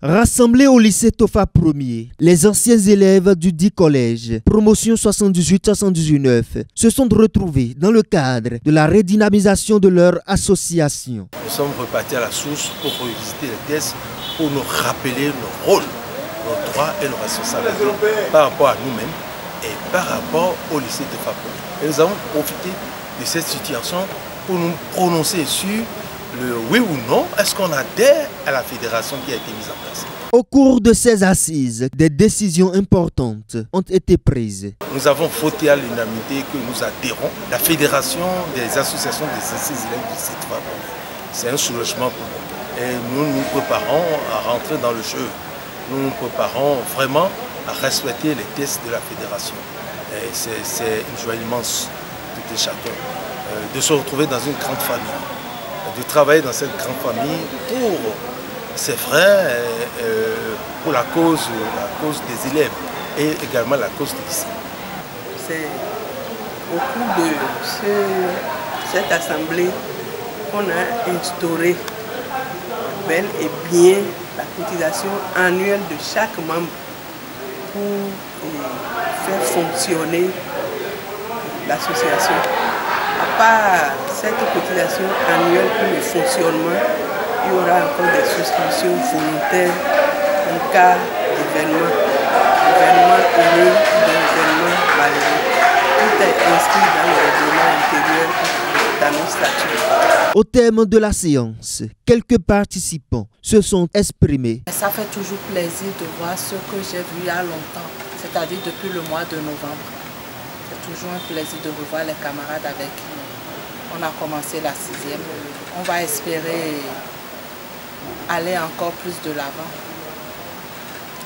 Rassemblés au lycée Tofa 1er, les anciens élèves du dit collège, promotion 78-79, se sont retrouvés dans le cadre de la redynamisation de leur association. Nous sommes repartis à la source pour revisiter les tests, pour nous rappeler nos rôles, nos droits et nos responsabilités par rapport à nous-mêmes et par rapport au lycée Tofa 1er. Et nous avons profité de cette situation pour nous prononcer sur le oui ou non, est-ce qu'on adhère à la fédération qui a été mise en place. Au cours de ces assises, des décisions importantes ont été prises. Nous avons voté à l'unanimité que nous adhérons à la fédération des associations des anciens élèves du lycée Tofa 1er. C'est un soulagement pour nous. Et nous nous préparons à rentrer dans le jeu. Nous nous préparons vraiment à respecter les tests de la fédération. Et c'est une joie immense, tout et chacun, de se retrouver dans une grande famille, de travailler dans cette grande famille pour ses frères, pour la cause des élèves et également la cause du lycée. C'est au cours de cette assemblée qu'on a instauré bel et bien la cotisation annuelle de chaque membre pour faire fonctionner l'association. À part cette cotisation annuelle pour le fonctionnement, il y aura encore des souscriptions volontaires en cas d'événement heureux ou d'événement malheureux. Tout est inscrit dans le règlement intérieur, dans nos statuts. Au terme de la séance, quelques participants se sont exprimés. Ça fait toujours plaisir de voir ce que j'ai vu il y a longtemps, c'est-à-dire depuis le mois de novembre. C'est toujours un plaisir de revoir les camarades avec qui on a commencé la 6e. On va espérer aller encore plus de l'avant,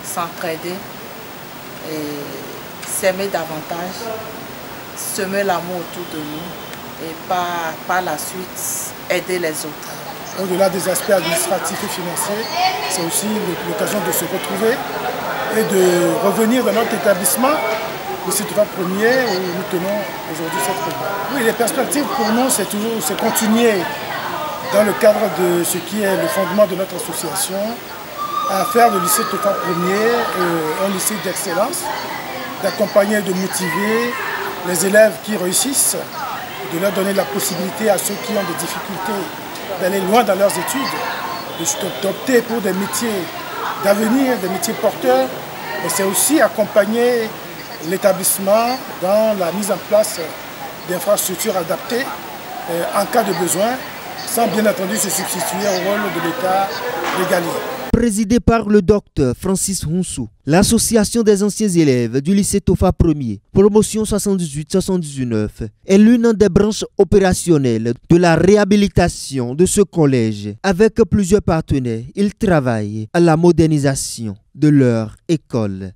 s'entraider et s'aimer davantage, semer l'amour autour de nous et par la suite aider les autres. Au-delà des aspects administratifs et financiers, c'est aussi l'occasion de se retrouver et de revenir dans notre établissement, le lycée Tofa 1er, où nous tenons aujourd'hui cette réunion. Oui, les perspectives pour nous, c'est continuer dans le cadre de ce qui est le fondement de notre association, à faire le lycée Tofa 1er un lycée d'excellence, d'accompagner et de motiver les élèves qui réussissent, de leur donner la possibilité à ceux qui ont des difficultés d'aller loin dans leurs études, d'opter pour des métiers d'avenir, des métiers porteurs, mais c'est aussi accompagner l'établissement dans la mise en place d'infrastructures adaptées en cas de besoin, sans bien entendu se substituer au rôle de l'État régalier. Présidé par le docteur Francis Hounsou, l'association des anciens élèves du lycée Tofa 1er, promotion 78-79, est l'une des branches opérationnelles de la réhabilitation de ce collège. Avec plusieurs partenaires, ils travaillent à la modernisation de leur école.